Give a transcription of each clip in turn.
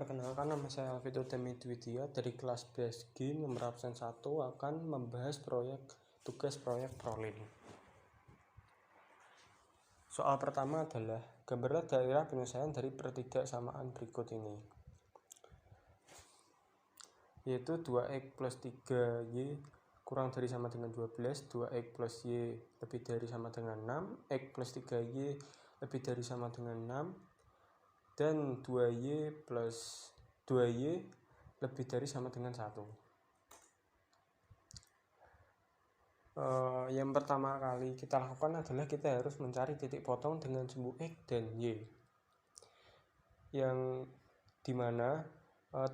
Perkenalkan, nama saya Alvito Temidwidia dari kelas BSG nomor absen 1 akan membahas tugas proyek Prolin. Soal pertama adalah gambarlah daerah penyelesaian dari pertidaksamaan berikut ini, yaitu 2x plus 3y kurang dari sama dengan 12, 2x plus y lebih dari sama dengan 6, x plus 3y lebih dari sama dengan 6, dan 2y plus 2y lebih dari sama dengan 1. Yang pertama kali kita lakukan adalah kita harus mencari titik potong dengan sumbu x dan y, yang dimana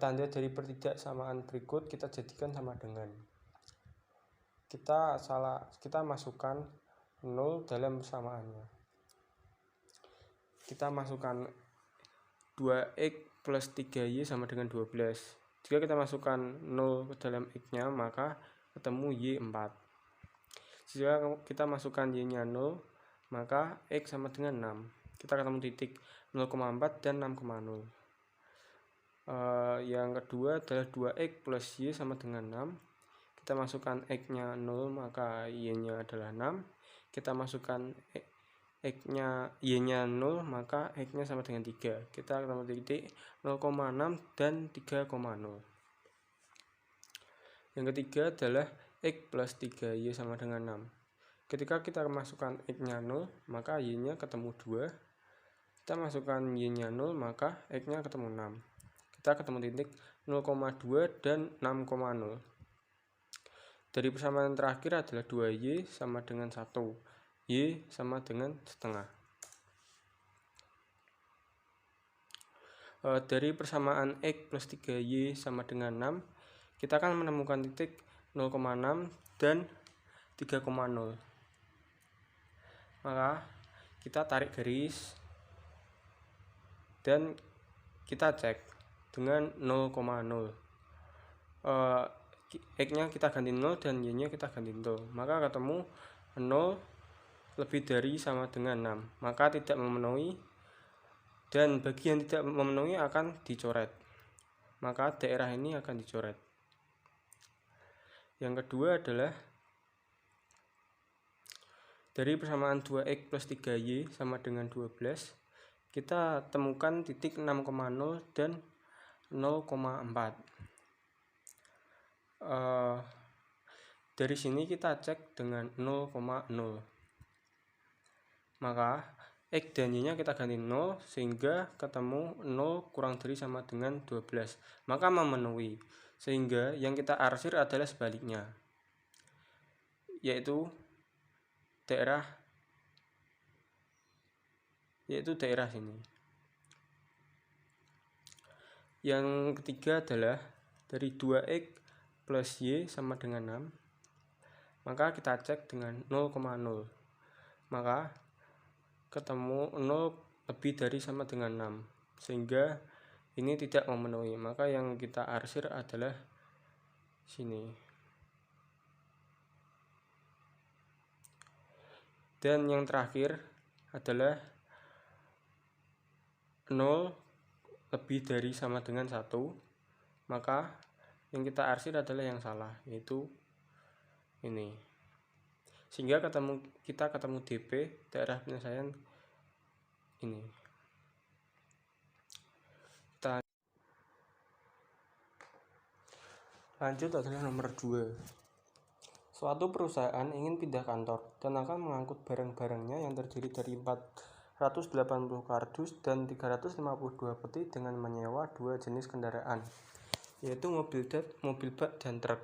tanda dari pertidaksamaan berikut kita jadikan sama dengan, kita masukkan 0 dalam persamaannya. Kita masukkan 2x plus 3y sama dengan 12. Jika kita masukkan 0 ke dalam x-nya, maka ketemu y 4. Jika kita masukkan y-nya 0, maka x sama dengan 6. Kita ketemu titik 0,4 dan 6,0. Yang kedua adalah 2x plus y sama dengan 6. Kita masukkan x-nya 0, maka y-nya adalah 6. Kita masukkan y-nya 0, maka x-nya sama dengan 3. Kita ketemu titik 0,6 dan 3,0. Yang ketiga adalah x plus 3y sama dengan 6. Ketika kita masukkan x-nya 0, maka y-nya ketemu 2. Kita masukkan y-nya 0, maka x-nya ketemu 6. Kita ketemu titik 0,2 dan 6,0. Dari persamaan terakhir adalah 2y sama dengan 1. Y sama dengan setengah. Dari persamaan x plus 3y sama dengan 6, kita akan menemukan titik 0,6 dan 3,0. Maka kita tarik garis dan kita cek dengan 0,0. X-nya kita ganti 0 dan y-nya kita ganti 0. Maka ketemu 0 lebih dari sama dengan 6, maka tidak memenuhi, dan bagi yang tidak memenuhi akan dicoret, maka daerah ini akan dicoret. Yang kedua adalah dari persamaan 2x plus 3y sama dengan 12, kita temukan titik 6,0 dan 0,4. Dari sini kita cek dengan 0,0. Maka x dan y-nya kita ganti 0 sehingga ketemu 0 kurang dari sama dengan 12. Maka memenuhi. Sehingga yang kita arsir adalah sebaliknya, yaitu daerah sini. Yang ketiga adalah dari 2x plus y sama dengan 6. Maka kita cek dengan 0,0. Maka ketemu 0 lebih dari sama dengan 6, sehingga ini tidak memenuhi, maka yang kita arsir adalah sini. Dan yang terakhir adalah 0 lebih dari sama dengan 1, maka yang kita arsir adalah yang salah, yaitu ini. Sehingga kita ketemu DP, daerah penyelesaian ini. Kita lanjut adalah nomor 2. Suatu perusahaan ingin pindah kantor dan akan mengangkut barang-barangnya yang terdiri dari 480 kardus dan 352 peti dengan menyewa 2 jenis kendaraan, yaitu mobil bak dan truk.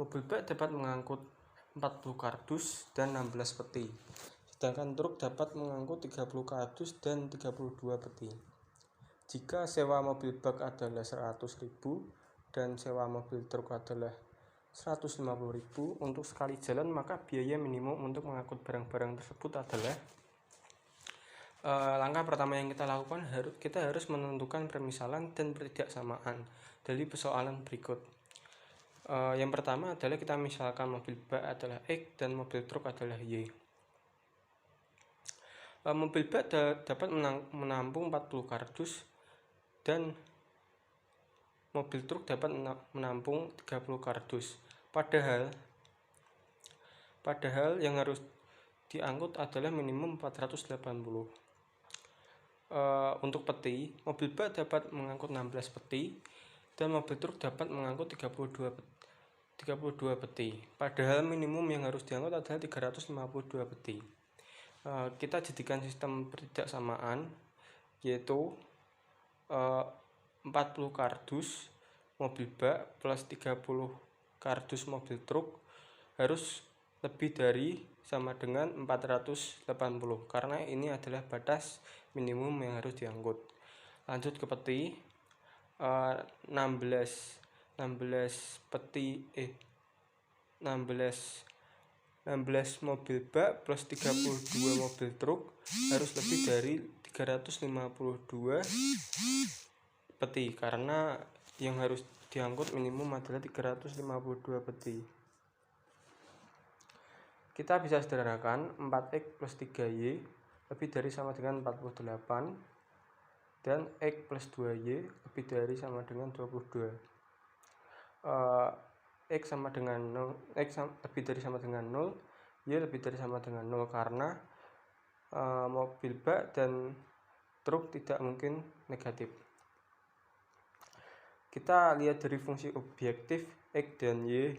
Mobil bak dapat mengangkut 40 kardus dan 16 peti, sedangkan truk dapat mengangkut 30 kardus dan 32 peti. Jika sewa mobil bak adalah 100.000 dan sewa mobil truk adalah 150.000 untuk sekali jalan, maka biaya minimum untuk mengangkut barang-barang tersebut adalah, langkah pertama yang kita lakukan, kita harus menentukan permisalan dan pertidaksamaan dari persoalan berikut. Yang pertama adalah kita misalkan mobil bak adalah X dan mobil truk adalah Y. Mobil bak dapat menampung 40 kardus dan mobil truk dapat menampung 30 kardus. Padahal yang harus diangkut adalah minimum 480. Untuk peti, mobil bak dapat mengangkut 16 peti dan mobil truk dapat mengangkut 32 peti. Padahal minimum yang harus diangkut adalah 352 peti. Kita jadikan sistem pertidaksamaan, yaitu 40 kardus mobil bak plus 30 kardus mobil truk harus lebih dari sama dengan 480, karena ini adalah batas minimum yang harus diangkut. Lanjut ke peti, 16 mobil bak plus 32 mobil truk harus lebih dari 352 peti, karena yang harus diangkut minimum adalah 352 peti. Kita bisa sederhanakan 4x plus 3y lebih dari sama dengan 48, dan x plus 2y lebih dari sama dengan 22. X sama dengan 0, x lebih dari sama dengan 0, y lebih dari sama dengan 0, karena mobil bak dan truk tidak mungkin negatif. Kita lihat dari fungsi objektif x dan y.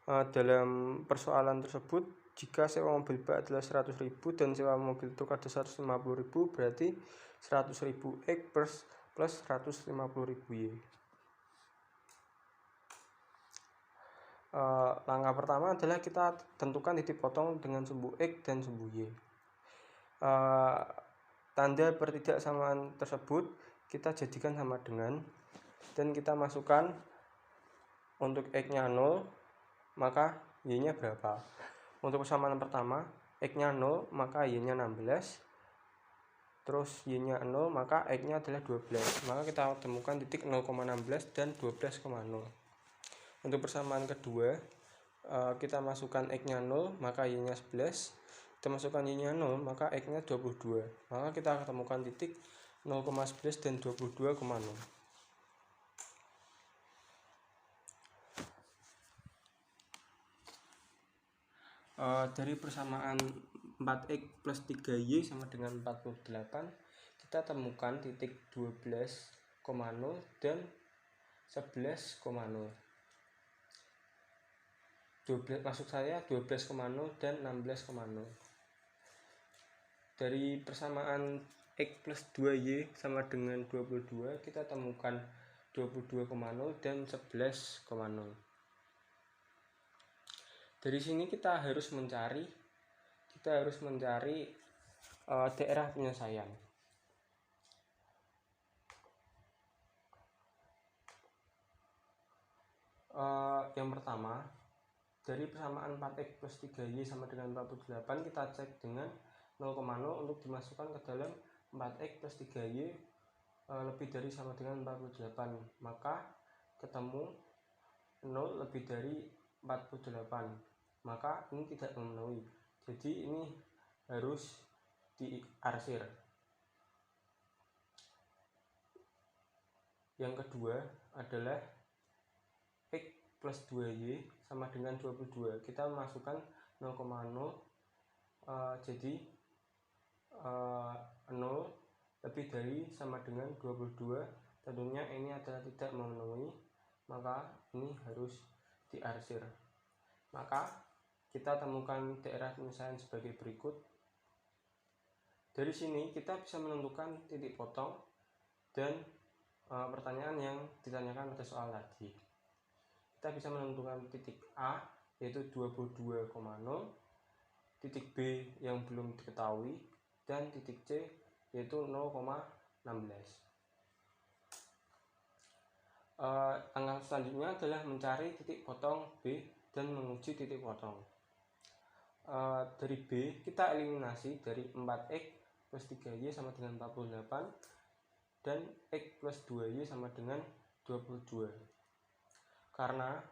Dalam persoalan tersebut, jika sewa mobil bak adalah 100.000 dan sewa mobil truk ada 150.000, berarti 100.000 x plus 150.000 y. Langkah pertama adalah kita tentukan titik potong dengan sumbu x dan sumbu y. Tanda pertidaksamaan tersebut kita jadikan sama dengan, dan kita masukkan untuk x-nya 0, maka y-nya berapa. Untuk persamaan pertama, x-nya 0, maka y-nya 16, terus y-nya 0, maka x-nya adalah 12. Maka kita temukan titik 0,16 dan 12,0. Untuk persamaan kedua, kita masukkan x-nya 0, maka y-nya 11. Kita masukkan y-nya 0, maka x-nya 22. Maka kita temukan titik 0,11 dan 22,0. Dari persamaan 4x plus 3y sama dengan 48, kita temukan titik 12,0 dan 11,0. 12,0 dan 16,0. Dari persamaan x plus 2y sama dengan 22, kita temukan 22,0 dan 11,0. Dari sini kita harus mencari daerah penyelesaian. Yang pertama, dari persamaan 4x plus 3y sama dengan 48, kita cek dengan 0,0 untuk dimasukkan ke dalam 4x plus 3y lebih dari sama dengan 48, maka ketemu 0 lebih dari 48, maka ini tidak memenuhi, jadi ini harus diarsir. Yang kedua adalah x plus 2y sama dengan 22, kita masukkan 0,0, jadi 0 lebih dari sama dengan 22, tentunya ini adalah tidak memenuhi, maka ini harus diarsir. Maka kita temukan daerah penyelesaian sebagai berikut. Dari sini kita bisa menentukan titik potong dan pertanyaan yang ditanyakan pada soal tadi. Kita bisa menentukan titik A yaitu 22,0, titik B yang belum diketahui, dan titik C yaitu 0,16. Langkah selanjutnya adalah mencari titik potong B dan menguji titik potong. Dari B kita eliminasi dari 4x plus 3y sama dengan 48 dan x plus 2y sama dengan 22, karena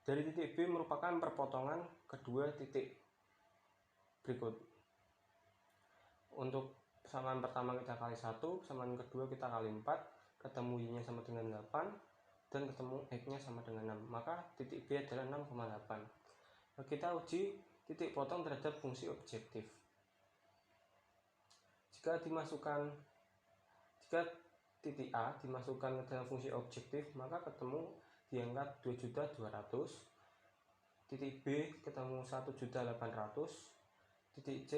dari titik B merupakan perpotongan kedua titik berikut. Untuk persamaan pertama kita kali 1, persamaan kedua kita kali 4, ketemu y nya sama dengan 8, dan ketemu X-nya sama dengan 6, maka titik B adalah 6,8. Kita uji titik potong terhadap fungsi objektif. Jika titik A dimasukkan ke dalam fungsi objektif, maka ketemu di angka 2.200.000, titik B ketemu 1.800.000, titik C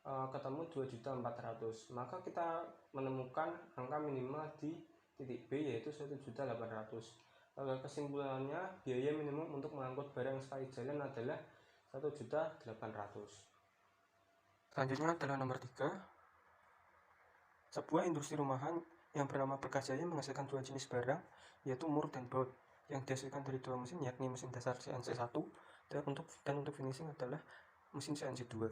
ketemu 2.400.000, maka kita menemukan angka minimal di titik B yaitu 1.800.000. Kesimpulannya, biaya minimum untuk mengangkut barang sekali jalan adalah 1.800.000. Selanjutnya adalah nomor 3. Sebuah industri rumahan yang bernama Berkah Jaya menghasilkan dua jenis barang, yaitu mur dan baut, yang dihasilkan dari dua mesin, yakni mesin dasar CNC1 dan untuk finishing adalah mesin CNC2.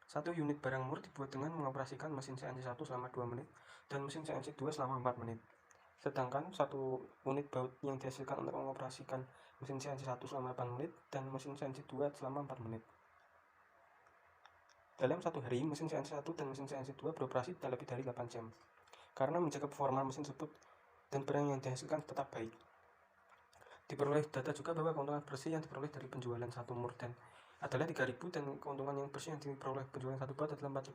Satu unit barang mur dibuat dengan mengoperasikan mesin CNC1 selama 2 menit dan mesin CNC2 selama 4 menit. Sedangkan satu unit baut yang dihasilkan untuk mengoperasikan mesin CNC1 selama 8 menit dan mesin CNC2 selama 4 menit. Dalam satu hari, mesin CNC1 dan mesin CNC2 beroperasi tidak lebih dari 8 jam. Karena menjaga performa mesin tersebut dan barang yang dihasilkan tetap baik. Diperoleh data juga bahwa keuntungan bersih yang diperoleh dari penjualan satu mur dan adalah 3.000 dan keuntungan yang bersih yang diperoleh penjualan satu baut adalah 4.500.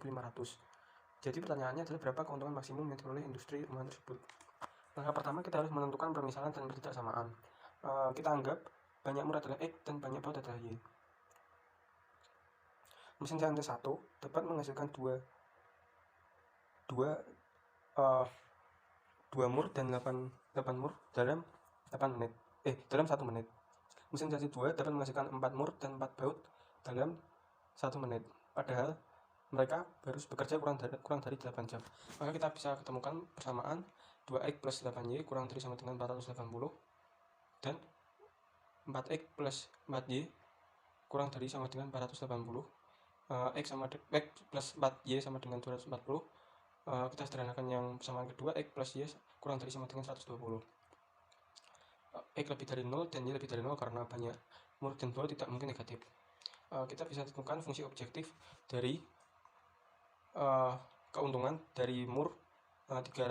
Jadi pertanyaannya adalah berapa keuntungan maksimum yang diperoleh industri rumahan tersebut. Langkah pertama, kita harus menentukan permisalan dan ketidaksamaan. Kita anggap banyak mur adalah X dan banyak baut adalah Y. Mesin CNC1 dapat menghasilkan dua mur dan 8 mur dalam 1 menit. Mesin CNC2 dapat menghasilkan 4 mur dan 4 baut dalam 1 menit. Padahal mereka harus bekerja kurang dari 8 jam. Maka kita bisa ketemukan persamaan 2X plus 8Y kurang dari sama dengan 480 dan 4X plus 4Y kurang dari sama dengan 480. X plus 4Y sama dengan 240. Kita sederhanakan yang persamaan kedua, X plus Y kurang dari sama dengan 120. X lebih dari 0 dan Y lebih dari 0 karena banyak mur dan baut tidak mungkin negatif. Kita bisa tentukan fungsi objektif dari keuntungan dari mur 3.000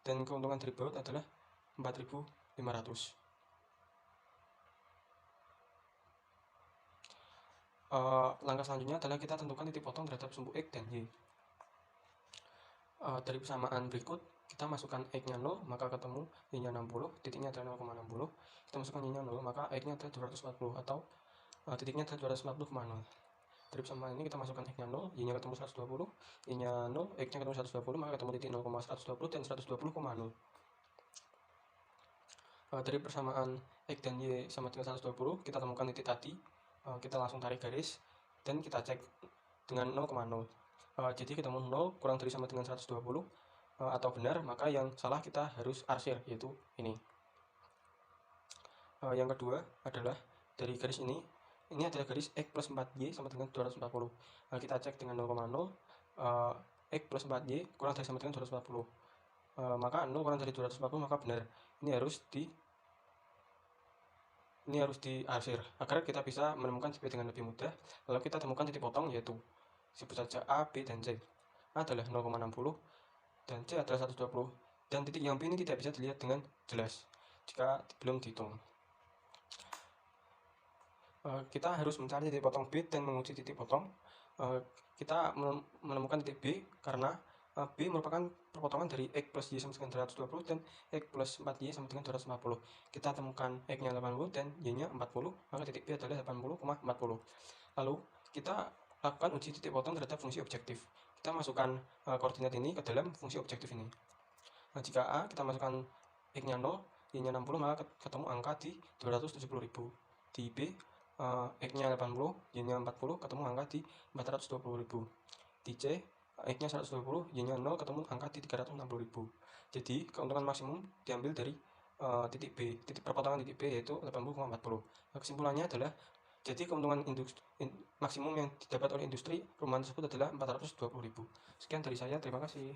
dan keuntungan dari baut adalah 4.500. Langkah selanjutnya adalah kita tentukan titik potong terhadap sumbu X dan Y. Dari persamaan berikut, kita masukkan X-nya 0, maka ketemu Y-nya 60, titiknya adalah 0,60. Kita masukkan Y-nya 0, maka X-nya adalah 240 atau titiknya adalah 240,0. Dari persamaan ini kita masukkan X-nya 0, Y-nya ketemu 120, Y-nya 0, X-nya ketemu 120, maka ketemu titik 0,120 dan 120,0. Dari persamaan X dan Y sama dengan 120, kita temukan titik tadi. Kita langsung tarik garis dan kita cek dengan 0,0. Jadi ketemu 0 kurang dari sama dengan 120 atau benar, maka yang salah kita harus arsir, yaitu ini. Yang kedua adalah dari garis ini adalah garis X plus 4Y sama dengan 240. Kita cek dengan 0,0, X plus 4Y kurang dari sama dengan 240. Maka 0 kurang dari 240 maka benar. Ini harus diarsir agar kita bisa menemukan CP dengan lebih mudah. Lalu kita temukan titik potong, yaitu sebut saja A, B, dan C. A adalah 0,60 dan C adalah 120, dan titik yang B ini tidak bisa dilihat dengan jelas jika belum dihitung. Kita harus mencari titik potong B dan menguji titik potong. Kita menemukan titik B karena B merupakan perpotongan dari X plus Y sama dengan 220 dan X plus 4Y sama dengan 240. Kita temukan X-nya 80 dan Y-nya 40, maka titik B adalah 80,40. Lalu kita lakukan uji titik potong terhadap fungsi objektif. Kita masukkan koordinat ini ke dalam fungsi objektif ini. Jika A kita masukkan X-nya 0, Y-nya 60, maka ketemu angka di 270.000. Di B X-nya 80, Y-nya 40, ketemu angka di 420.000. Di C X-nya 120, Y-nya 0, ketemu angka di 360.000. Jadi keuntungan maksimum diambil dari titik B, titik perpotongan titik B, yaitu 80,40. Kesimpulannya adalah, jadi keuntungan maksimum yang didapat oleh industri rumahan tersebut adalah 420.000. Sekian dari saya, terima kasih.